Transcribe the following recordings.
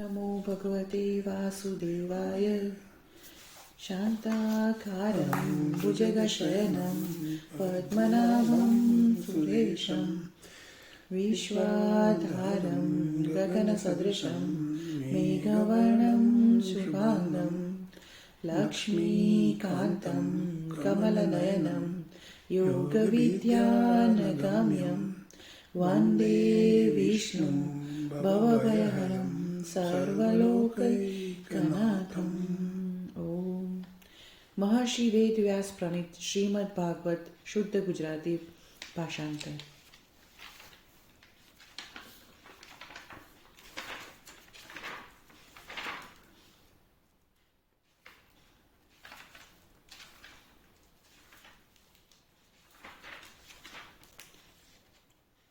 नमो भगवते वासुदेवाय शान्ताकारं भुजगशयनं पद्मनाभं सुरेशं विश्वाधारं गगनसदृशं मेघवर्णं शुभाङ्गं लक्ष्मीकान्तं कमलनयनं योगविद्यानगम्यं वन्दे विष्णु भवभयहरं सर्वलोकैकनाथम्। ओम महर्षि वेदव्यास प्रणीत श्रीमद् भागवत शुद्ध गुजराती भाषांतर।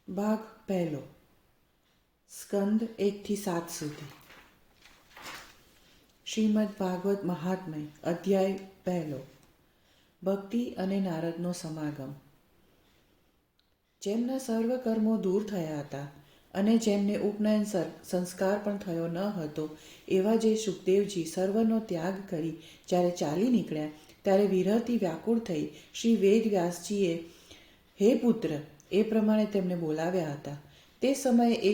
ભાગ પહેલો, સ્કંદ 1-7 સુધી। શ્રીમદ્ ભાગવત મહાત્મ્ય અધ્યાય પહેલો, ભક્તિ અને નારદનો સમાગમ। જેમના સર્વ કર્મો દૂર થયા હતા અને જેમને ઉપનયન સંસ્કાર પણ થયો ન હતો, એવા જે સુખદેવજી સર્વનો ત્યાગ કરી જ્યારે ચાલી નીકળ્યા, ત્યારે વિરહથી વ્યાકુળ થઈ શ્રી વેદવ્યાસજીએ હે પુત્ર એ પ્રમાણે તેમને બોલાવ્યા હતા। તે સમયે એ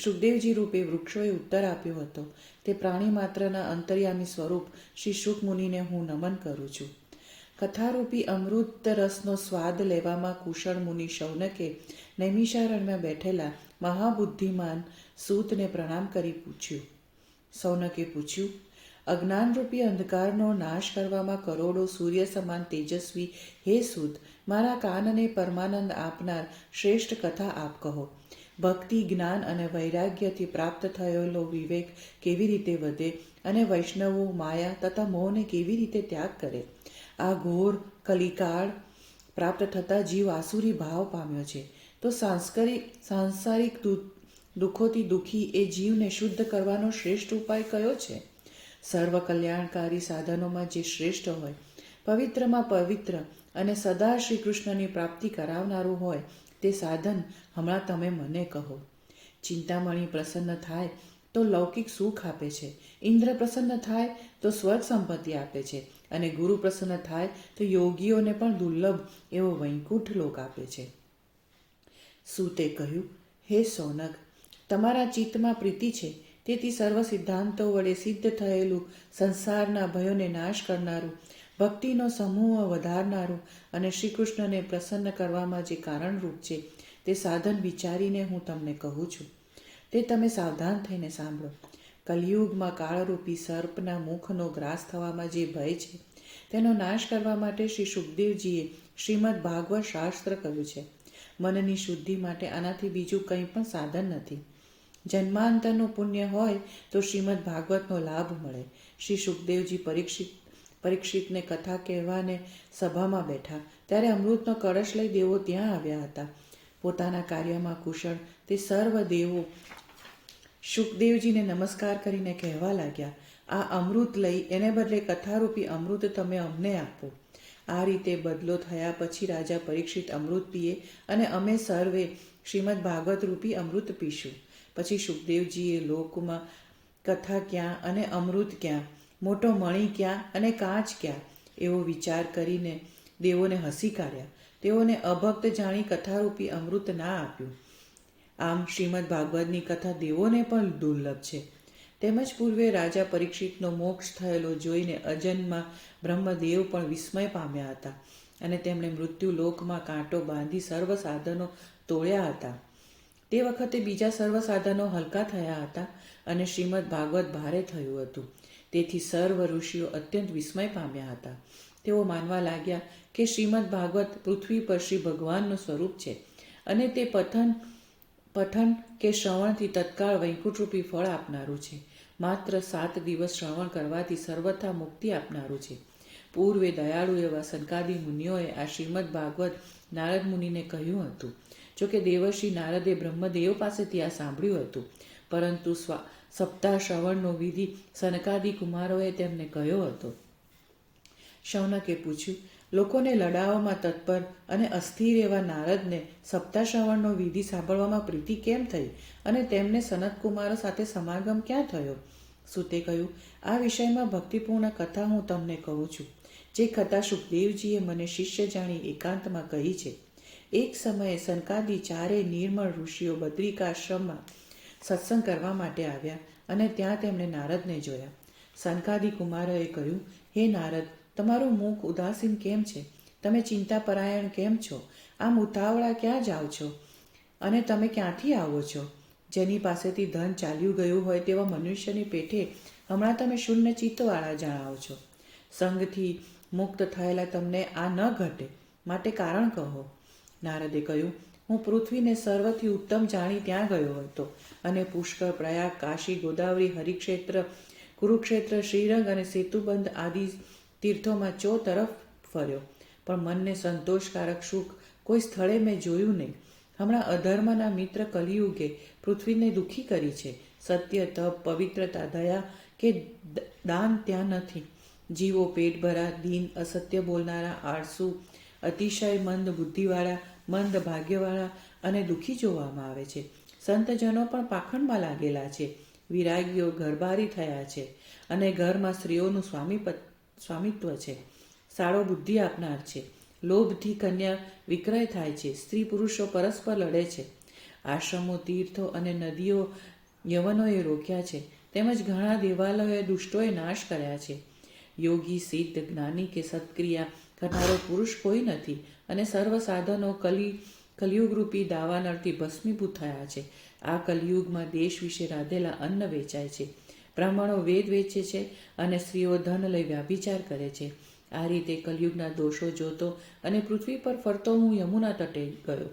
સુખદેવજી રૂપે વૃક્ષોએ ઉત્તર આપ્યો હતો। તે પ્રાણી માત્રના અંતર્યામી સ્વરૂપ શ્રી શુક મુનિને હું નમન કરું છું। કથારૂપી અમૃત રસનો સ્વાદ લેવામાં કુશળ મુનિ શૌનકે નૈમિષારણ્યમાં બેઠેલા મહાબુદ્ધિમાન સૂતને પ્રણામ કરી પૂછ્યું। શૌનકે પૂછ્યું, અજ્ઞાનરૂપી અંધકારનો નાશ કરવામાં કરોડો સૂર્ય સમાન તેજસ્વી હે સૂત, મારા કાનને પરમાનંદ આપનાર શ્રેષ્ઠ કથા આપ કહો। ભક્તિ, જ્ઞાન અને વૈરાગ્યથી પ્રાપ્ત થયેલો વિવેક કેવી રીતે વધે અને વૈષ્ણવો માયા તથા મોહને કેવી રીતે ત્યાગ કરે? આ ઘોર કલિકાળ પ્રાપ્ત થતાં જીવ આસુરી ભાવ પામ્યો છે, તો સાંસારિક દુઃખોથી દુઃખી એ જીવને શુદ્ધ કરવાનો શ્રેષ્ઠ ઉપાય કયો છે? સર્વ કલ્યાણકારી સાધનોમાં જે શ્રેષ્ઠ હોય, પવિત્રમાં પવિત્ર અને સદા શ્રી કૃષ્ણની પ્રાપ્તિ કરાવનારું હોય, તે સાધન હમણાં તમે મને કહો। ચિંતામણી પ્રસન્ન થાય તો લૌકિક સુખ આપે છે, ઇન્દ્ર પ્રસન્ન થાય તો સ્વર્ગ સંપત્તિ આપે છે, અને ગુરુ પ્રસન્ન થાય તો યોગીઓને પણ દુર્લભ એવો વૈકુંઠ લોક આપે છે। સૂતે કહ્યું, હે સૌનક, તમારા ચિત્તમાં પ્રીતિ છે, તેથી સર્વ સિદ્ધાંતો વડે સિદ્ધ થયેલું સંસારના ભયોને નાશ કરનારું, ભક્તિનો સમૂહ વધારનારું અને શ્રી કૃષ્ણને પ્રસન્ન કરવામાં જે કારણરૂપ છે, તે સાધન વિચારીને હું તમને કહું છું। તે તમે સાવધાન થઈને સાંભળો। કલિયુગમાં કાળરૂપી સર્પના મુખનો ગ્રાસ થવામાં જે ભય છે, તેનો નાશ કરવા માટે શ્રી સુખદેવજીએ શ્રીમદ્ ભાગવત શાસ્ત્ર કહ્યું છે। મનની શુદ્ધિ માટે આનાથી બીજું કંઈ પણ સાધન નથી। જન્માંતરનું પુણ્ય હોય તો શ્રીમદ્ ભાગવતનો લાભ મળે। શ્રી સુખદેવજી પરીક્ષિતને કથા કહેવાને સભામાં બેઠા, ત્યારે અમૃતનો કળશ લઈ દેવો ત્યાં આવ્યા હતા। પોતાના કાર્યમાં કુશળ તે સર્વ દેવો સુખદેવજીને નમસ્કાર કરીને કહેવા લાગ્યા, આ અમૃત લઈ એને બદલે કથારૂપી અમૃત તમે અમને આપો। આ રીતે બદલો થયા પછી રાજા પરીક્ષિત અમૃત પીએ અને અમે સર્વે શ્રીમદ્ ભાગવત રૂપી અમૃત પીશું। પછી સુખદેવજીએ લોકમાં કથા ક્યાં અને અમૃત ક્યાં, મોટો મણી ક્યાં અને કાચ ક્યાં, એવો વિચાર કરીને દેવોને હસી કાઢ્યા। તેઓને અભક્ત જાણી કથારૂપી અમૃત ના આપ્યું। આમ શ્રીમદ્ ભાગવતની કથા દેવોને પણ દુર્લભ છે। તેમજ પૂર્વે રાજા પરીક્ષિતનો મોક્ષ થયેલો જોઈને અજન્મા બ્રહ્મદેવ પણ વિસ્મય પામ્યા હતા, અને તેમણે મૃત્યુ લોકમાં કાંટો બાંધી સર્વ સાધનો તોડ્યા હતા। તે વખતે બીજા સર્વ સાધનો હલકા થયા હતા અને શ્રીમદ્ ભાગવત ભારે થયું હતું। તેથી સર્વ ઋષિઓ અત્યંત વિસ્મય પામ્યા હતા। તેઓ માનવા લાગ્યા કે શ્રીમદ્ ભાગવત પૃથ્વી પર શ્રી ભગવાનનું સ્વરૂપ છે, અને તે પઠન કે શ્રવણથી તત્કાળ વૈકુંઠરૂપી ફળ આપનારું છે। માત્ર 7 દિવસ શ્રવણ કરવાથી સર્વથા મુક્તિ આપનારું છે। પૂર્વે દયાળુ એવા સનકાદી મુનિઓએ આ શ્રીમદ્ ભાગવત નારદ મુનિને કહ્યું હતું। જોકે દેવર્ષિ નારદે બ્રહ્મદેવ પાસેથી આ સાંભળ્યું હતું, પરંતુ સપ્તાહ શ્રવણનો વિધિ સનકાદી કુમારોએ તેમને કહ્યો હતો। શૌનકે પૂછ્યું, લોકોને લડાવવામાં તત્પર અને અસ્થિર એવા નારદને સપ્તાશ્રવણનો વિધિ સાંભળવામાં પ્રીતિ કેમ થઈ અને તેમને સનતકુમારો સાથે સમાગમ ક્યાં થયો? સૂતે કહ્યું, આ વિષયમાં ભક્તિપૂર્ણ કથા હું તમને કહું છું, જે કથા સુખદેવજીએ મને શિષ્ય જાણી એકાંતમાં કહી છે. એક સમયે સનકાદી ચારેય નિર્મળ ઋષિઓ બદ્રિકાશ્રમમાં સત્સંગ કરવા માટે આવ્યા અને ત્યાં તેમણે નારદને જોયા. સનકાદી કુમારોએ કહ્યું, હે નારદ, તમારું મુખ ઉદાસીન કેમ છે? તમે ચિંતાપરાયણ કેમ છો? આમ ઉતાવળા ક્યાં જાઓ છો? અને તમે ક્યાંથી આવો છો? જેની પાસેથી ધન ચાલ્યું ગયું હોય તેવા મનુષ્યની પેઠે હમણાં તમે શૂન્ય ચિત્તવાળા જણાવો છો. સંગથી મુક્ત થયેલા તમને આ ન ઘટે, માટે કારણ કહો. નારદે કહ્યું, હું પૃથ્વીને સર્વથી ઉત્તમ જાણી ત્યાં ગયો હતો અને પુષ્કર, પ્રયાગ, કાશી, ગોદાવરી, હરિક્ષેત્ર, કુરુક્ષેત્ર, શ્રીરંગ અને સેતુબંધ આદિ તીર્થોમાં તરફ ફર્યો, પણ મનને સંતોષકારક સુખ કોઈ સ્થળે મેં જોયું નહીં. હમણાં અધર્મના મિત્ર કલિયુગે પૃથ્વીને દુઃખી કરી છે. સત્ય, તપ, પવિત્રતા, દયા કે દાન ત્યાં નથી. જીવો પેટભરા, દીન, અસત્ય બોલનારા, આળસુ, અતિશય મંદ બુદ્ધિવાળા, મંદ ભાગ્યવાળા અને દુઃખી જોવામાં આવે છે. સંતજનો પણ પાખંડમાં લાગેલા છે. વિરાગીઓ ઘરબારી થયા છે અને ઘરમાં સ્ત્રીઓનું સ્વામિત્વ છે. સાળો બુદ્ધિ આપનાર છે. લોભથી કન્યા વિક્રય થાય છે. સ્ત્રી પુરુષો પરસ્પર લડે છે. આશ્રમો, તીર્થો અને નદીઓ યવનોએ રોક્યા છે, તેમજ ઘણા દેવાલયોએ દુષ્ટોએ નાશ કર્યા છે. યોગી, સિદ્ધ, જ્ઞાની કે સત્ક્રિયા કરનારો પુરુષ કોઈ નથી અને સર્વ સાધનો કલિયુગરૂપી દાવાનળથી ભસ્મીભૂત થયા છે. આ કલિયુગમાં દેશ વિશે રાંધેલા અન્ન વેચાય છે. બ્રાહ્મણો વેદ વેચે છે અને સ્ત્રીઓ ધન લઈ વ્યાભિચાર કરે છે. આ રીતે કલિયુગના દોષો જોતો અને પૃથ્વી પર ફરતો હું યમુના તટે ગયો.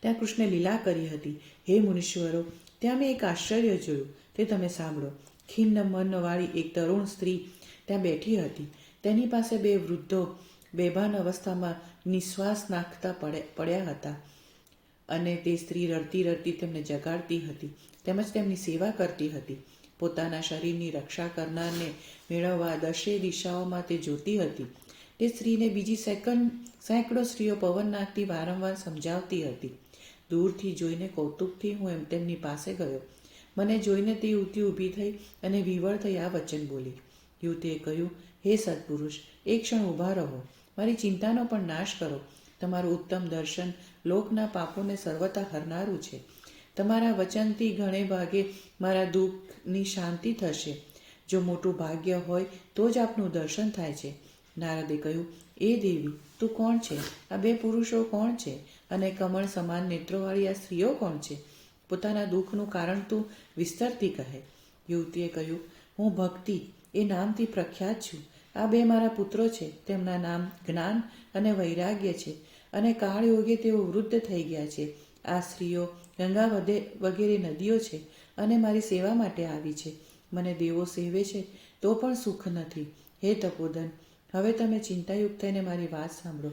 ત્યાં કૃષ્ણે લીલા કરી હતી. હે મુનીશ્વરો, ત્યાં મેં એક આશ્ચર્ય જોયું, તે તમે સાંભળો. ખિન્ન મનવાળી એક તરુણ સ્ત્રી ત્યાં બેઠી હતી. તેની પાસે બે વૃદ્ધો બેભાન અવસ્થામાં નિશ્વાસ નાખતા પડ્યા હતા અને તે સ્ત્રી રડતી રડતી તેમને જગાડતી હતી તેમજ તેમની સેવા કરતી હતી. પોતાના શરીરની રક્ષા કરનારને મેળવવા દશે દિશાઓમાં તે જોતી હતી. તે સ્ત્રીને બીજી સેંકડો સ્ત્રીઓ પવન નાખતી વારંવાર સમજાવતી હતી. દૂરથી જોઈને કૌતુકથી હું તેમની પાસે ગયો. મને જોઈને તે યુવતી ઊભી થઈ અને વિવળ થઈ આ વચન બોલી. યુવતીએ કહ્યું, હે સત્પુરુષ, એક ક્ષણ ઊભા રહો, મારી ચિંતાનો પણ નાશ કરો. તમારું ઉત્તમ દર્શન લોકના પાપોને સર્વતા હરનારું છે. તમારા વચનથી ઘણે ભાગે મારા દુઃખની શાંતિ થશે. જો મોટું ભાગ્ય હોય તો જ આપનું દર્શન થાય છે. નારદે કહ્યું, એ દેવી, તું કોણ છે? આ બે પુરુષો કોણ છે? અને કમળ સમાન નેત્રોવાળી આ સ્ત્રીઓ કોણ છે? પોતાના દુઃખનું કારણ તું વિસ્તરતી કહે. યુવતીએ કહ્યું, હું ભક્તિ એ નામથી પ્રખ્યાત છું. આ બે મારા પુત્રો છે. તેમના નામ જ્ઞાન અને વૈરાગ્ય છે અને કાળયોગે તેઓ વૃદ્ધ થઈ ગયા છે. આ સ્ત્રીઓ ગંગા વગેરે નદીઓ છે અને મારી સેવા માટે આવી છે. મને દેવો સેવે છે તો પણ સુખ નથી. હે તપોધન, હવે તમે ચિંતાયુક્ત થઈને મારી વાત સાંભળો.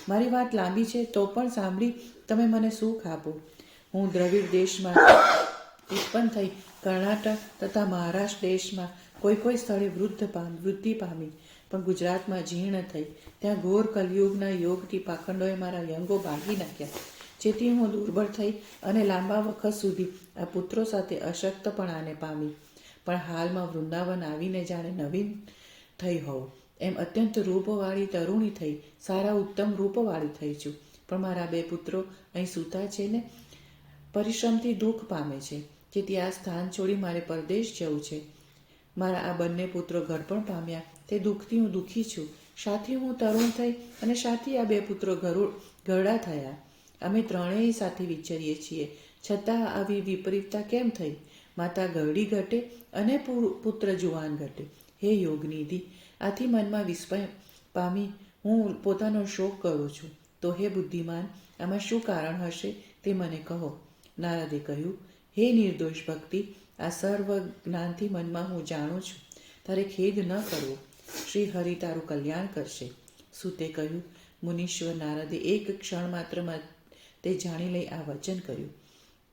મારી વાત લાંબી છે તો પણ સાંભળી તમે મને સુખ આપો. હું દ્રવિડ દેશમાં ઉત્પન્ન થઈ કર્ણાટક તથા મહારાષ્ટ્ર દેશમાં કોઈ સ્થળે વૃદ્ધિ પામી, પણ ગુજરાતમાં જીર્ણ થઈ. ત્યાં ઘોર કલિયુગના યોગથી પાખંડોએ મારા યંગો ભાગી નાખ્યા, જેથી હું દુર્બળ થઈ અને લાંબા વખત સુધી આ પુત્રો સાથે અશક્તપણાને પામી. પણ હાલમાં વૃંદાવન આવીને જાણે નવીન થઈ હોઉં એમ અત્યંત રૂપવાળી તરુણી થઈ સારા ઉત્તમ રૂપવાળી થઈ છું. પણ મારા બે પુત્રો અહીં સૂતા છે ને પરિશ્રમથી દુઃખ પામે છે, જેથી આ સ્થાન છોડી મારે પરદેશ જવું છે. મારા આ બંને પુત્રો ઘડપણ પામ્યા તે દુઃખથી હું દુઃખી છું. સાથી હું તરુણ થઈ અને સાથી આ બે પુત્રો ઘરડા થયા. અમે ત્રણેય સાથે વિચરીએ છીએ, છતાં આવી વિપરીતતા કેમ થઈ? માતા ઘરડી ઘટે અને પુત્ર જુવાન ઘટે. હે યોગનિધિ, આથી મનમાં વિસ્મય પામી હું પોતાનો શોક કરું છું. તો હે બુદ્ધિમાન, આમાં શું કારણ હશે તે મને કહો. નારદે કહ્યું, હે નિર્દોષ ભક્તિ, આ સર્વ જ્ઞાનથી મનમાં હું જાણું છું. તારે ખેદ ન કરવો. શ્રી હરિ તારું કલ્યાણ કરશે. સૂતે કહ્યું, મુનીશ્વર નારદે એક ક્ષણ માત્રમાં તે જાણી લઈ આ વચન કહ્યું.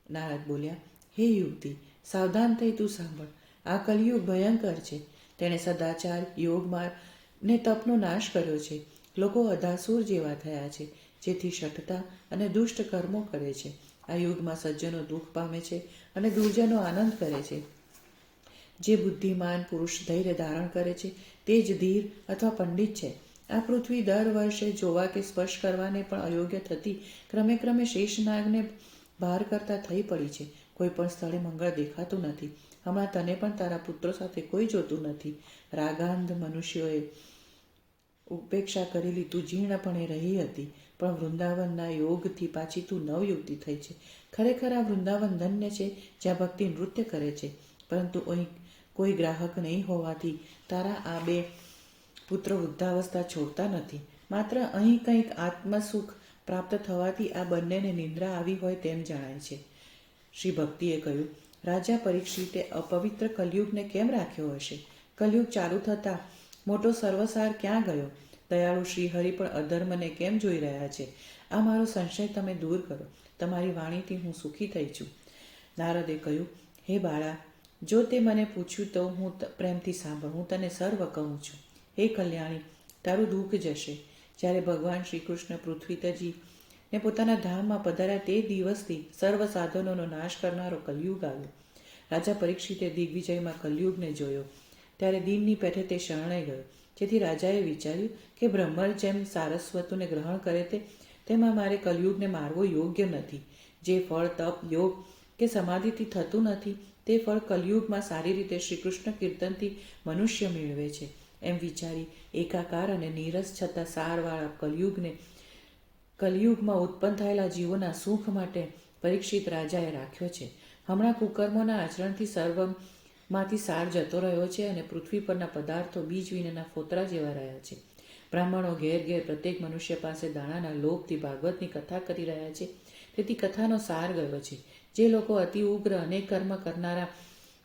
નારદ બોલ્યા, હે યુવતી, સાવધાન થઈ તું સાંભળ. આ કલિયુગ ભયંકર છે. તેણે સદાચાર, યોગ માર્ગ ને તપનો નાશ કર્યો છે. લોકો અધાસુર જેવા થયા છે, જેથી શઠતા અને દુષ્ટ કર્મો કરે છે. આ યુગમાં સજ્જનો દુઃખ પામે છે અને દુર્જનો આનંદ કરે છે. જે બુદ્ધિમાન પુરુષ ધૈર્ય ધારણ કરે છે તે જ ધીર અથવા પંડિત છે. આ પૃથ્વી દર વર્ષે જોવા કે સ્પર્શ કરવાને પણ અયોગ્ય થતી ક્રમે ક્રમે શેષનાગને ભાર કરતા થઈ પડી છે. કોઈ પણ સ્થળે મંગળ દેખાતું નથી. હમણાં તને પણ તારા પુત્રો સાથે કોઈ જોતું નથી. રાગાંધ મનુષ્યોએ ઉપેક્ષા કરેલી તું જીર્ણપણે રહી હતી, પણ વૃંદાવનના યોગથી પાછી તું નવયુક્તિ થઈ છે. ખરેખર આ વૃંદાવન ધન્ય છે, જ્યાં ભક્તિ નૃત્ય કરે છે. પરંતુ અહીં કોઈ ગ્રાહક નહીં હોવાથી તારા આ બે પુત્રો વૃદ્ધાવસ્થા છોડતા નથી. માત્ર અહીં કંઈક આત્મસુખ પ્રાપ્ત થવાથી આ બંનેને નિંદ્રા આવી હોય તેમ જણાય છે. શ્રી ભક્તિએ કહ્યું, રાજા પરીક્ષિતે અપવિત્ર કલયુગને કેમ રાખ્યો હશે? કલયુગ ચાલુ થતાં મોટો સર્વસાર ક્યાં ગયો? દયાળુ શ્રીહરિ પણ અધર્મને કેમ જોઈ રહ્યા છે? આ મારો સંશય તમે દૂર કરો. તમારી વાણીથી હું સુખી થઈ છું. નારદે કહ્યું, હે બાળા, જો તે મને પૂછ્યું તો હું પ્રેમથી સાંભળ. હું તને સર્વ કહું છું. હે કલ્યાણી, તારું દુઃખ જશે. જ્યારે ભગવાન શ્રી કૃષ્ણ પૃથ્વી તજી ને પોતાના ધામમાં પધાર્યા તે દિવસથી સર્વ સાધનોનો નાશ કરનારો કલયુગ આવ્યો. રાજા પરીક્ષિતે દિગ્વિજયમાં કલયુગને જોયો ત્યારે દિનની પેઠે તે શરણાઈ ગયો. જેથી રાજાએ વિચાર્યું કે બ્રહ્મર જેમ સારસ્વતોને ગ્રહણ કરે તેમાં મારે કલયુગને મારવો યોગ્ય નથી. જે ફળ તપ, યોગ કે સમાધિથી થતું નથી તે ફળ કલયુગમાં સારી રીતે શ્રીકૃષ્ણ કીર્તનથી મનુષ્ય મેળવે છે. એમ વિચારી એકાકાર અને નીરસ છતાં સારવાળા કલયુગમાં ઉત્પન્ન થયેલા જીવોના સુખ માટે પરીક્ષિત રાજાએ રાખ્યો છે. હમણાં કુકર્મોના આચરણથી સર્વમાંથી સાર જતો રહ્યો છે અને પૃથ્વી પરના પદાર્થો બીજ વિનાના ફોતરા જેવા રહ્યા છે. બ્રાહ્મણો ઘેર ઘેર પ્રત્યેક મનુષ્ય પાસે દાણાના લોભથી ભાગવતની કથા કરી રહ્યા છે. તેથી કથાનો સાર ગયો છે. જે લોકો અતિ ઉગ્ર અનેક કર્મ કરનારા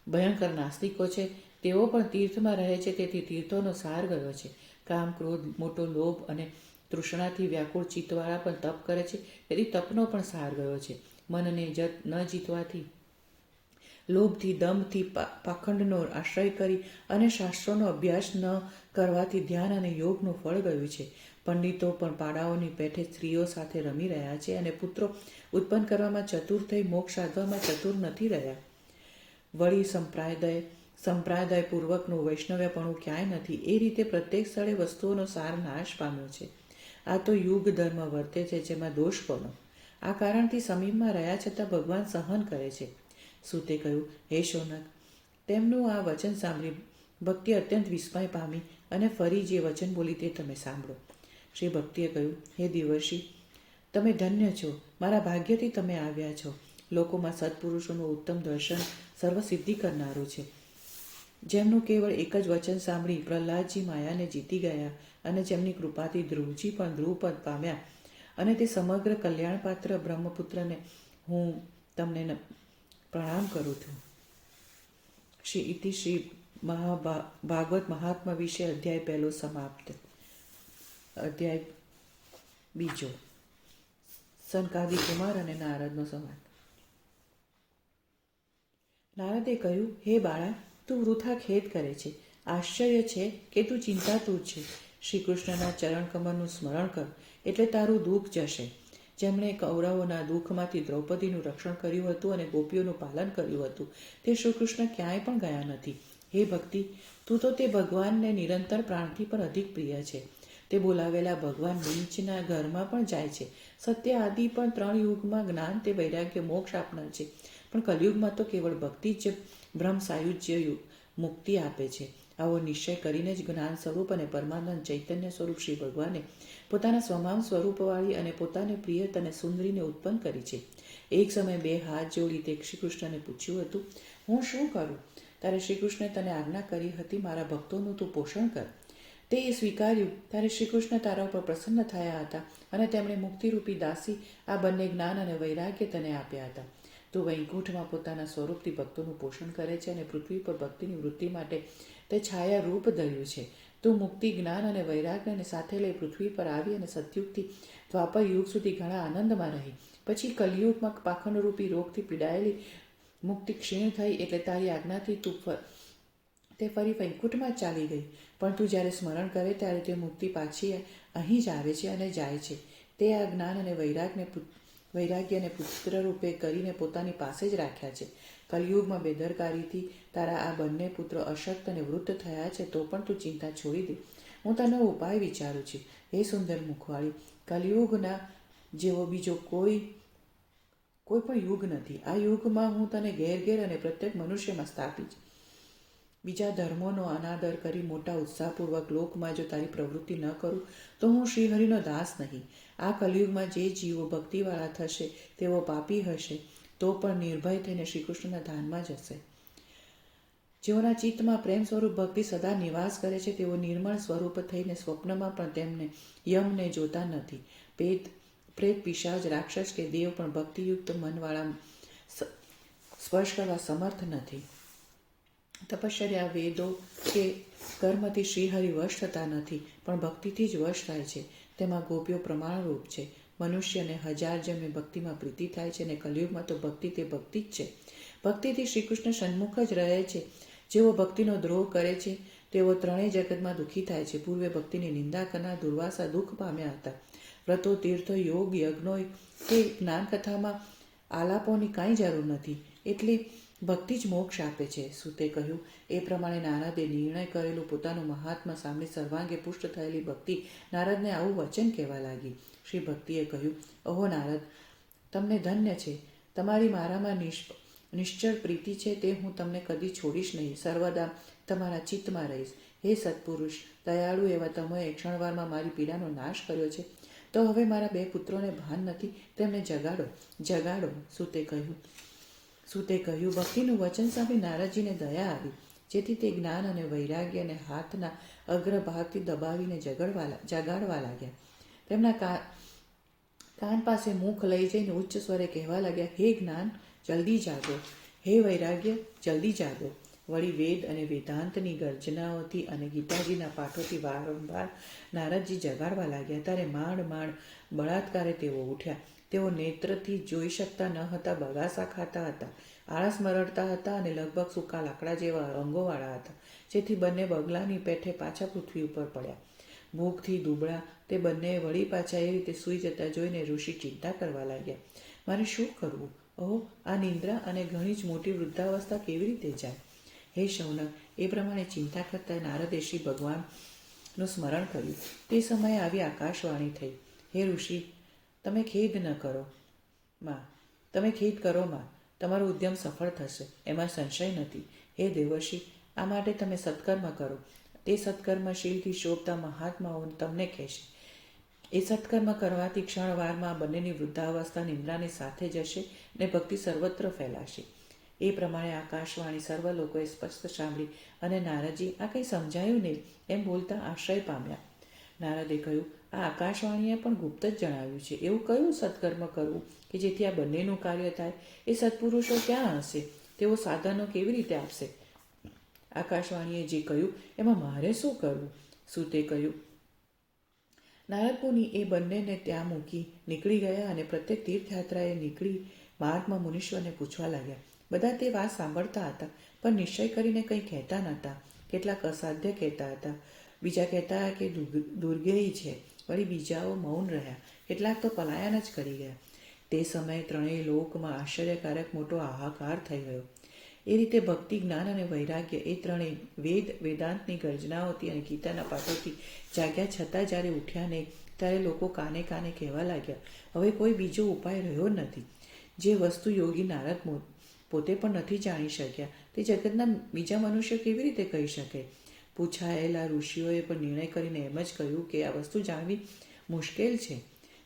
ભયંકર નાસ્તિકો છે તેઓ પણ તીર્થમાં રહે છે. તેથી તીર્થોનો સાર ગયો છે. કામ, ક્રોધ, મોટો લોભ અને તૃષ્ણાથી વ્યાકુળ ચિત્તવાળા પણ તપ કરે છે. તેથી તપનો પણ સાર ગયો છે. મનને ન જીતવાથી, લોભથી, દંભથી, પાખંડનો આશ્રય કરી અને શાસ્ત્રોનો અભ્યાસ ન કરવાથી ધ્યાન અને યોગનું ફળ ગયું છે. પંડિતો પણ પાડાઓની પેઠે સ્ત્રીઓ સાથે રમી રહ્યા છે અને પુત્રો ઉત્પન્ન કરવામાં ચતુર થઈ મોક્ષ સાધવામાં ચતુર નથી રહ્યા. વળી સંપ્રદાયપૂર્વકનું વૈષ્ણવ્યપણું ક્યાંય નથી. એ રીતે પ્રત્યેક સ્થળે વસ્તુઓનો સાર નાશ પામ્યો છે. આ તો યુગ ધર્મ વર્તે છે, જેમાં દોષ કોનો? આ કારણથી સમીપમાં રહ્યા છતાં ભગવાન સહન કરે છે. સૂતે કહ્યું, હે શૌનક, તેમનું આ વચન સાંભળી ભક્તિ અત્યંત વિસ્મય પામી અને ફરી જે વચન બોલી તે તમે સાંભળો. શ્રી ભક્તિએ કહ્યું, હે દેવર્ષિ, તમે ધન્ય છો. મારા ભાગ્યથી તમે આવ્યા છો. લોકોમાં સત્પુરુષોનું ઉત્તમ દર્શન સર્વસિદ્ધિ કરનારું છે. જેમનું કેવળ એક જ વચન સાંભળી પ્રહલાદજી માયાને જીતી ગયા અને જેમની કૃપાથી ધ્રુવજી પણ ધ્રુવપદ પામ્યા અને તે સમગ્ર કલ્યાણપાત્ર બ્રહ્મપુત્રને હું તમને પ્રણામ કરું છું. શ્રી ભાગવત મહાત્મા વિશે અધ્યાય 1 સમાપ્ત. અધ્યાય 2 સનકાદિ કુમાર અને નારદનો સંવાદ. નારદે કહ્યું, હે બાળા, તું વૃથા ખેદ કરે છે. આશ્ચર્ય છે કે તું ચિંતાતુર છે. શ્રી કૃષ્ણના ચરણકમળનું સ્મરણ કર, એટલે તારું દુઃખ જશે. જેમણે કૌરવોના દુઃખમાંથી દ્રૌપદીનું રક્ષણ કર્યું હતું અને ગોપીઓનું પાલન કર્યું હતું તે શ્રીકૃષ્ણ ક્યાંય પણ ગયા નથી. હે ભક્તિ, તું તો તે ભગવાનને નિરંતર પ્રાણથી પણ અધિક પ્રિય છે. તે બોલાવેલા ભગવાન નીચના ઘરમાં પણ જાય છે. સત્ય આદિ પણ 3 યુગમાં જ્ઞાન તે વૈરાગ્ય મોક્ષ આપનાર છે. પણ કલયુગમાં તો કેવળ ભક્તિ જ બ્રહ્મ સાયુજ્ય મુક્તિ આપે છે. આવો નિશ્ચય કરીને જ જ્ઞાન સ્વરૂપ અને પરમાનંદ ચૈતન્ય સ્વરૂપ શ્રી ભગવાને પોતાના સ્વમામ સ્વરૂપવાળી અને પોતાને પ્રિય તને સુંદરીને ઉત્પન્ન કરી છે. એક સમય 2 હાથ જોડી તે શ્રીકૃષ્ણને પૂછ્યું હતું, હું શું કરું? ત્યારે શ્રીકૃષ્ણે તને આજ્ઞા કરી હતી, મારા ભક્તોનું તું પોષણ કર. તે સ્વીકાર્યું ત્યારે શ્રીકૃષ્ણ તારા ઉપર પ્રસન્ન થયા હતા અને તેમણે મુક્તિરૂપી દાસી આ બંને જ્ઞાન અને વૈરાગ્ય તને આપ્યા હતા. તું વૈકુંઠમાં પોતાના સ્વરૂપથી ભક્તોનું પોષણ કરે છે અને પૃથ્વી પર ભક્તિની વૃત્તિ માટે તે છાયા રૂપ ધર્યું છે. તું મુક્તિ, જ્ઞાન અને વૈરાગ્યને સાથે લઈ પૃથ્વી પર આવી અને સતયુગથી દ્વાપર યુગ સુધી ઘણા આનંદમાં રહી. પછી કલયુગમાં પાખંડરૂપી રોગથી પીડાયેલી મુક્તિ ક્ષીણ થઈ એટલે તારી આજ્ઞાથી તું તે ફરી વૈકુંઠમાં જ ચાલી ગઈ, પણ તું જ્યારે સ્મરણ કરે ત્યારે તે મુક્તિ પાછી અહીં જ આવે છે અને જાય છે. તે આ જ્ઞાન અને વૈરાગ્યને પુત્ર રૂપે કરીને પોતાની પાસે જ રાખ્યા છે. કલિયુગમાં બેદરકારીથી તારા આ બંને પુત્રો અશક્ત અને વૃદ્ધ થયા છે, તો પણ તું ચિંતા છોડી દે. હું તને ઉપાય વિચારું છું. હે સુંદર મુખવાળી, કલિયુગના જેવો બીજો કોઈ પણ યુગ નથી. આ યુગમાં હું તને ઘેર ઘેર અને પ્રત્યેક મનુષ્યમાં સ્થાપીશ. બીજા ધર્મોનો અનાદર કરી મોટા ઉત્સાહપૂર્વક લોકમાં જો તારી પ્રવૃત્તિ ન કરું તો હું શ્રીહરિનો દાસ નહીં. આ કલિયુગમાં જે જીવો ભક્તિવાળા થશે તેઓ પાપી હશે તો પણ નિર્ભય થઈને શ્રીકૃષ્ણના ધામમાં જશે. જેઓના ચિત્તમાં પ્રેમ સ્વરૂપ ભક્તિ સદા નિવાસ કરે છે તેઓ નિર્મળ સ્વરૂપ થઈને સ્વપ્નમાં પણ તેમને યમને જોતા નથી. પ્રેત, પિશાચ, રાક્ષસ કે દેવ પણ ભક્તિયુક્ત મનવાળા સ્પર્શ કરવા સમર્થ નથી. તપશ્ચર્યા, વેદો કે કર્મથી શ્રીહરિ વશ થતા નથી, પણ ભક્તિથી જ વશ થાય છે. તેમાં ગોપીઓ પ્રમાણરૂપ છે. મનુષ્યને 1000 જન્મે ભક્તિમાં પ્રીતિ થાય છે અને કલિયુગમાં તો ભક્તિ તે ભક્તિ જ છે. ભક્તિથી શ્રીકૃષ્ણ સન્મુખ જ રહે છે. જેઓ ભક્તિનો દ્રોહ કરે છે તેઓ ત્રણેય જગતમાં દુઃખી થાય છે. પૂર્વે ભક્તિની નિંદા કરનાર દુર્વાસા દુઃખ પામ્યા હતા. વ્રતો, તીર્થો, યોગ, યજ્ઞો કે જ્ઞાનકથામાં આલાપોની કાંઈ જરૂર નથી. એટલે ભક્તિ જ મોક્ષ આપે છે. સૂતે કહ્યું. એ પ્રમાણે નારદે નિર્ણય કરેલું પોતાનું મહાત્મા સામે સર્વાંગે પુષ્ટ થયેલી ભક્તિ નારદને આવું વચન કહેવા લાગી. શ્રી ભક્તિએ કહ્યું, ઓહો નારદ, તમને ધન્ય છે. તમારી મારામાં નિશ્ચળ પ્રીતિ છે તે હું તમને કદી છોડીશ નહીં. સર્વદા તમારા ચિત્તમાં રહીશ. હે સત્પુરુષ, દયાળુ એવા તમે ક્ષણવારમાં મારી પીડાનો નાશ કર્યો છે, તો હવે મારા 2 પુત્રોને ભાન નથી, તેમને જગાડો, જગાડો. સૂતે કહ્યું. ભક્તિનું વચન સાંભળી નારદજીને દયા આવી, જેથી તે જ્ઞાન અને વૈરાગ્યને હાથના અગ્રભાગથી દબાવીને જગાડવા લાગ્યા. તેમના કાન પાસે મુખ લઈ જઈને ઉચ્ચ સ્વરે કહેવા લાગ્યા, હે જ્ઞાન, જલ્દી જાગો. હે વૈરાગ્ય, જલ્દી જાગો. વળી વેદ અને વેદાંતની ગર્જનાઓથી અને ગીતાજીના પાઠોથી વારંવાર નારદજી જગાડવા લાગ્યા. ત્યારે માંડ બળાત્કારે તેઓ ઉઠ્યા. તેઓ નેત્રથી જોઈ શકતા ન હતા, બગાસા ખાતા હતા, આળસ મરડતા હતા અને લગભગ સૂકા લાકડા જેવા અંગોવાળા હતા, જેથી બંને બગલાની પેઠે પાછા પૃથ્વી ઉપર પડ્યા. ભૂખથી દુબળા તે બંને વળી પાછા એ રીતે સૂઈ જતા જોઈને ઋષિ ચિંતા કરવા લાગ્યા. મારે શું કરવું? ઓહો, આ નિંદ્રા અને ઘણી જ મોટી વૃદ્ધાવસ્થા કેવી રીતે જાય? હે શૌનક, એ પ્રમાણે ચિંતા કરતા નારદે શ્રી ભગવાનનું સ્મરણ કર્યું. તે સમયે આવી આકાશવાણી થઈ, હે ઋષિ, તમે ખેદ કરો માં, તમારો ઉદ્યમ સફળ થશે, એમાં સંશય નથી. હે દેવર્ષિ, આ માટે તમે સત્કર્મ કરો. તે સત્કર્મશીલથી શોભતા મહાત્માઓ તમને કહેશે. એ સત્કર્મ કરવાથી ક્ષણવારમાં બંનેની વૃદ્ધાવસ્થા નિંદ્રાની સાથે જશે અને ભક્તિ સર્વત્ર ફેલાશે. એ પ્રમાણે આકાશવાણી સર્વ લોકોએ સ્પષ્ટ સાંભળી અને નારદજી, આ કંઈ સમજાયું નહીં, એમ બોલતા આશ્રય પામ્યા. નારદે કહ્યું, આ આકાશવાણીએ પણ ગુપ્ત જ જણાવ્યું છે. એવું કયું સત્કર્મ કરવું કે જેથી આ બંનેનું કાર્ય થાય? એ સત્પુરુષો ક્યાં હશે? તેઓ સાધનો કેવી રીતે આપશે? આકાશવાણીએ જે કહ્યું એમાં મારે શું કરવું? સૂતે કહ્યું. નારદ મુનિ એ બંનેને ત્યાં મૂકી નીકળી ગયા અને પ્રત્યેક તીર્થયાત્રાએ નીકળી માર્ગમાં મુનીશ્વરને પૂછવા લાગ્યા. બધા તે વાત સાંભળતા હતા, પણ નિશ્ચય કરીને કંઈ કહેતા નહોતા. કેટલાક અસાધ્ય કહેતા હતા, બીજા કહેતા કે દુર્ગેય છે, વળી બીજાઓ મૌન રહ્યા, કેટલાક તો પલાયન જ કરી ગયા. તે સમયે ત્રણેય લોકમાં આશ્ચર્યકારક મોટો હાહાકાર થઈ ગયો. એ રીતે ભક્તિ, જ્ઞાન અને વૈરાગ્ય એ ત્રણેય વેદાંતની ગર્જનાઓથી અને ગીતાના પાઠોથી જાગ્યા છતાં જ્યારે ઉઠ્યા નહીં ત્યારે લોકો કાને કાને કહેવા લાગ્યા, હવે કોઈ બીજો ઉપાય રહ્યો નથી. જે વસ્તુ યોગી નારદ પોતે પણ નથી જાણી શક્યા તે જગતના બીજા મનુષ્ય કેવી રીતે કહી શકે? પૂછાયેલા ઋષિઓએ પણ નિર્ણય કરીને એમ જ કહ્યું કે આ વસ્તુ જાણવી મુશ્કેલ છે.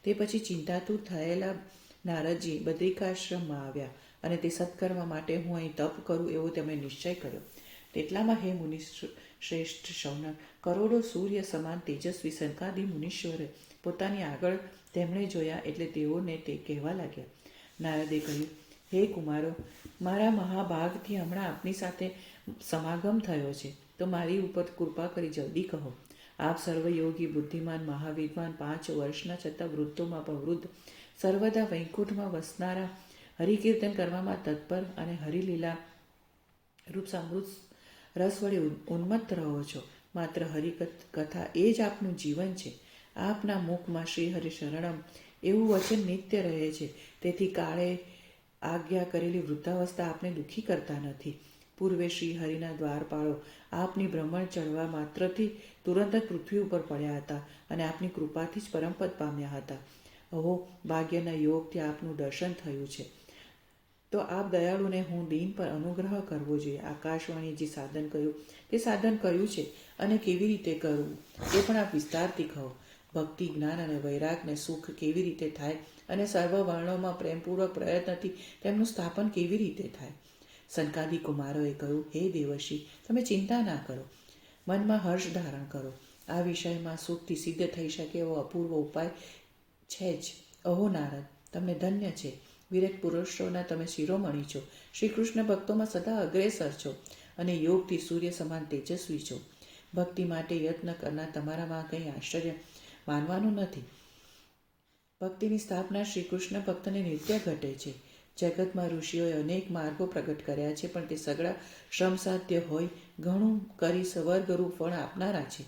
તે પછી ચિંતાતુર થયેલા નારદજી બદ્રિકાશ્રમમાં આવ્યા અને તે સત્કર્મ માટે હું અહીં તપ કરું એવો તેમણે નિશ્ચય કર્યો. તેટલામાં હે મુનિ શ્રેષ્ઠ શૌનક, કરોડો સૂર્ય સમાન તેજસ્વી સનકાદિ મુનીશ્વરે પોતાની આગળ તેમણે જોયા એટલે તેઓને તે કહેવા લાગ્યા. નારદે કહ્યું, હે કુમારો, મારા મહાભાગથી હમણાં આપની સાથે સમાગમ થયો છે, તો મારી ઉપર કૃપા કરી જલ્દી કહો. આપ સર્વયોગી, બુદ્ધિમાન, મહાવિદ્વાન, 5 વર્ષના છતાં વૃદ્ધોમાં પણ વૃદ્ધ, સર્વદા વૈકુંઠમાં વસનારા, હરિકીર્તન કરવામાં તત્પર અને હરિલીલા રૂપ રસ વડે ઉન્મત્ત રહો છો. માત્ર હરિકથા એ જ આપનું જીવન છે. આપના મુખમાં શ્રી હરિ શરણમ એવું વચન નિત્ય રહે છે. તેથી કાળે આજ્ઞા કરેલી વૃદ્ધાવસ્થા આપને દુઃખી કરતા નથી. પૂર્વે શ્રી હરિના દ્વારપાળો આપની ભ્રમણ ચડવા માત્રથી તુરંત જ પૃથ્વી ઉપર પડ્યા હતા અને આપની કૃપાથી જ પરમપદ પામ્યા હતા. અહો, ભાગ્યના યોગથી આપનું દર્શન થયું છે. તો આપ દયાળુને હું દીન પર અનુગ્રહ કરવો જોઈએ. આકાશવાણી જે સાધન કહ્યું તે સાધન કયું છે અને કેવી રીતે કરવું તે પણ આપ વિસ્તારથી કહો. ભક્તિ, જ્ઞાન અને વૈરાગને સુખ કેવી રીતે થાય અને સર્વ વર્ણોમાં પ્રેમપૂર્વક પ્રયત્નથી તેમનું સ્થાપન કેવી રીતે થાય? સનકાદિ કુમારોએ કહ્યું, હે દેવર્ષિ, તમે ચિંતા ના કરો, મનમાં હર્ષ ધારણ કરો. આ વિષયમાં સુખથી સિદ્ધ થઈ શકે એવો અપૂર્વ ઉપાય છે જ. અહો નારદ, તમને ધન્ય છે. વિરત પુરુષોના તમે શિરોમણી છો. શ્રી કૃષ્ણ ભક્તોમાં સદા અગ્રેસર છો અને યોગથી સૂર્ય સમાન તેજસ્વી છો. ભક્તિ માટે યત્ન કરનાર તમારામાં કંઈ આશ્ચર્ય માનવાનું નથી. ભક્તિની સ્થાપના શ્રી કૃષ્ણ ભક્તને નિત્ય ઘટે છે. જગતમાં ઋષિઓએ અનેક માર્ગો પ્રગટ કર્યા છે, પણ તે સગળા શ્રમસાધ્ય હોય, ઘણું કરી સ્વર્ગરૂપ ફળ આપનારા છે.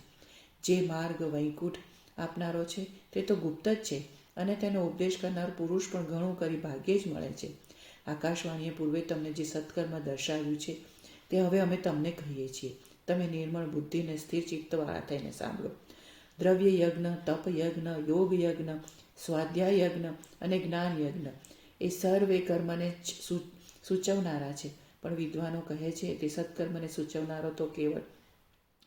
જે માર્ગ વૈકુંઠ આપનારો છે તે તો ગુપ્ત જ છે અને તેનો ઉપદેશ કરનાર પુરુષ પણ ઘણું કરી ભાગ્યે જ મળે છે. આકાશવાણીએ પૂર્વે તમને જે સત્કર્મ દર્શાવ્યું છે તે હવે અમે તમને કહીએ છીએ. તમે નિર્મળ બુદ્ધિને સ્થિર ચિત્તવાળા થઈને સાંભળો. દ્રવ્ય યજ્ઞ, તપ યજ્ઞ, યોગ યજ્ઞ, સ્વાધ્યાય યજ્ઞ અને જ્ઞાન યજ્ઞ એ સર્વે કર્મને સૂચવનારા છે. પણ વિદ્વાનો કહે છે તે સત્કર્મને સૂચવનારો તો કેવળ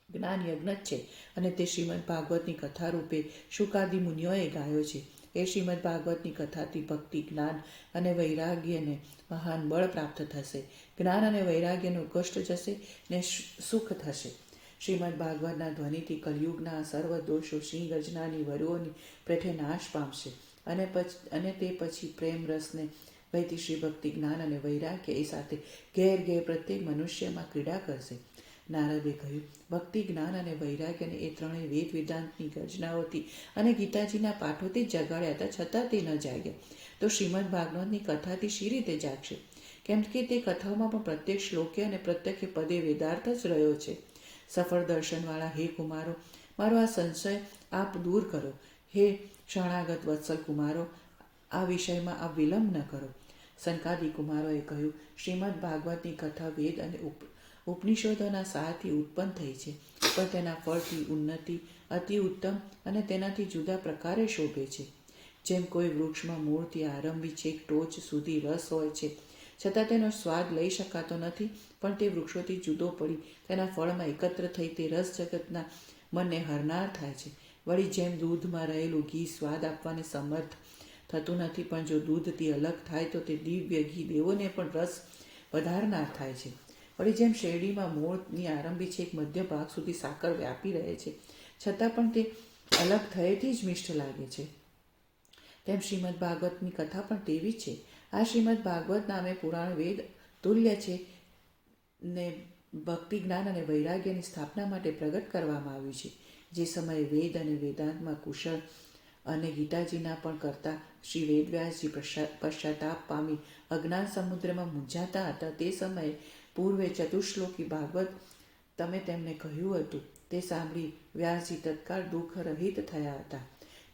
જ્ઞાન યજ્ઞ જ છે અને તે શ્રીમદ ભાગવતની કથા રૂપે શુકાદિ મુનિઓએ ગાયો છે. એ શ્રીમદ ભાગવતની કથાથી ભક્તિ, જ્ઞાન અને વૈરાગ્યને મહાન બળ પ્રાપ્ત થશે. જ્ઞાન અને વૈરાગ્યનું કષ્ટ જશે ને સુખ થશે. શ્રીમદ ભાગવતના ધ્વનિથી કલયુગના સર્વ દોષો સિંહ ગર્જનાની વરુઓની પેઠે નાશ પામશે અને તે પછી પ્રેમ રસને વહેતી શ્રી ભક્તિ, જ્ઞાન અને વૈરાગ્ય એ સાથે ઘેર ઘેર પ્રત્યેક મનુષ્યમાં ક્રીડા કરશે. નારદે કહ્યું, ભક્તિ, જ્ઞાન અને વૈરાગ્યને એ ત્રણેય વેદ વેદાંતની ગર્જનાઓથી અને ગીતાજીના પાઠોથી જ જગાડ્યા હતા, છતાં તે ન જાગ્યા. તો શ્રીમદ ભાગવતની કથાથી શી રીતે જાગશે? કેમ કે તે કથાઓમાં પણ પ્રત્યેક શ્લોકે અને પ્રત્યેક પદે વેદાર્થ જ રહ્યો છે. સફળ દર્શનવાળા હે કુમારો, મારો આ સંશય આપ દૂર કરો. હે શરણાગત વત્સલ કુમારો, આ વિષયમાં આપ વિલંબ ન કરો. સનકાદિ કુમારોએ કહ્યું, શ્રીમદ ભાગવતની કથા વેદ અને ઉપનિષદોના સારથી ઉત્પન્ન થઈ છે, પણ તેના ફળથી ઉન્નતિ, અતિ ઉત્તમ અને તેનાથી જુદા પ્રકારે શોભે છે. જેમ કોઈ વૃક્ષમાં મૂળથી આરંભી છેક ટોચ સુધી રસ હોય છે, છતાં તેનો સ્વાદ લઈ શકાતો નથી, પણ તે વૃક્ષોથી જુદો પડી તેના ફળમાં એકત્ર થઈ તે રસ જગતના મનને હરનાર થાય છે. વળી જેમ દૂધમાં રહેલું ઘી સ્વાદ આપવાને સમર્થ થતું નથી, પણ જો દૂધથી અલગ થાય તો તે દિવ્ય ઘી દેવોને પણ રસ વધારનાર થાય છે. વળી જેમ શેરડીમાં મૂળની આરંભી છેક મધ્ય ભાગ સુધી સાકર વ્યાપી રહે છે, છતાં પણ તે અલગ થયેથી જ મિષ્ટ લાગે છે, તેમ શ્રીમદ ભાગવતની કથા પણ તેવી છે. આ શ્રીમદ ભાગવત નામે પુરાણ વેદ તુલ્ય છે ને ભક્તિ, જ્ઞાન અને વૈરાગ્યની સ્થાપના માટે પ્રગટ કરવામાં આવ્યું છે. જે સમયે વેદ અને વેદાંતમાં કુશળ અને ગીતાજીના પણ કરતા શ્રી વેદવ્યાસજી પશ્ચાતાપ પામી અજ્ઞાન સમુદ્રમાં મૂંઝાતા હતા, તે સમયે પૂર્વે ચતુશ્લોકી ભાગવત તમે તેમને કહ્યું હતું તે સાંભળી વ્યાસજી તત્કાળ દુઃખ રહિત થયા હતા.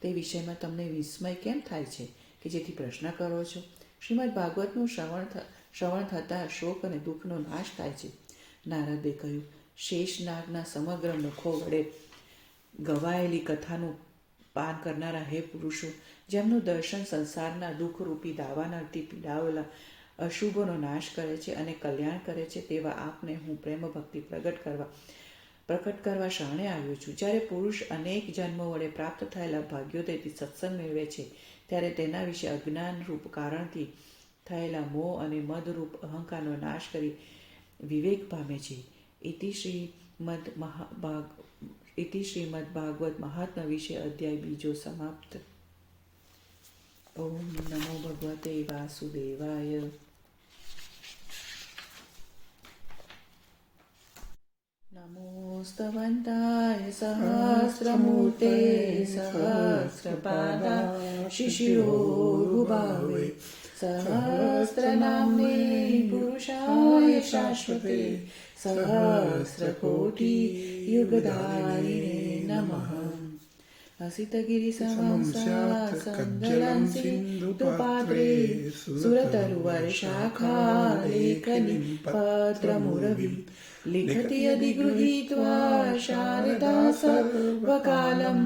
તે વિષયમાં તમને વિસ્મય કેમ થાય છે કે જેથી પ્રશ્ન કરો છો? શ્રીમદ ભાગવતનું શ્રવણ થતાં શોક અને દુઃખનો નાશ થાય છે. નારદે કહ્યું, શેષનાગના સમગ્ર મુખો વડે ગવાયેલી કથાનું પાન કરનારા હે પુરુષો, જેમનું દર્શન સંસારના દુઃખરૂપી દાવાનળથી પીડાવેલા અશુભોનો નાશ કરે છે અને કલ્યાણ કરે છે, તેવા આપને હું પ્રેમ ભક્તિ પ્રકટ કરવા શરણે આવ્યો છું. જ્યારે પુરુષ અનેક જન્મો વડે પ્રાપ્ત થયેલા ભાગ્યોદયથી સત્સંગ મેળવે છે, ત્યારે તેના વિશે અજ્ઞાનરૂપ કારણથી થયેલા મોહ અને મદરૂપ અહંકારનો નાશ કરી વિવેક પામે છે. ઇતિ શ્રીમદ ભાગવત મહાત્મ્ય વિશે અધ્યાય 2 સમાપ્ત. ઓમ નમો ભગવતે વાસુદેવાય. નમોસ્તવંતાય સહસ્રમૂર્તે સહસ્રપાદા શિશિરોરુભાવે सहस्रनाम्ने पुरुषाय शाश्वते सहस्रकोटियुगधारिणे नमः। हसितगिरिसमं सन्दलं सिन्धुपात्रे सुरतरुवर्षाखालेखनीं पत्रमुरविं लिखति यदि गृहीत्वा शारदा सर्वकालं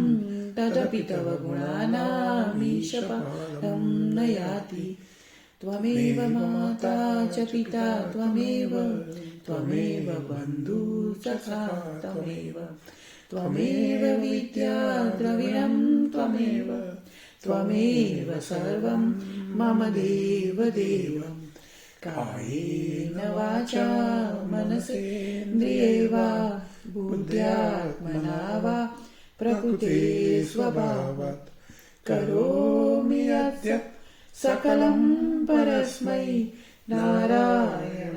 तदपि तव गुणानामीशपालं न याति। त्वमेव माता च पिता त्वमेव बन्धुसखा त्वमेव विद्या द्रविणं त्वमेव सर्वं मम देवदेव। कायेन वाचा मनसेन्द्रिये वा बुद्ध्यात्मना वा प्रकृते स्वभावात् करोमि यद्यत् सकलं परस्मै नारायणायेति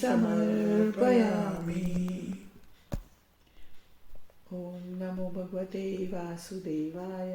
समर्पयामि। ॐ नमो भगवते वासुदेवाय।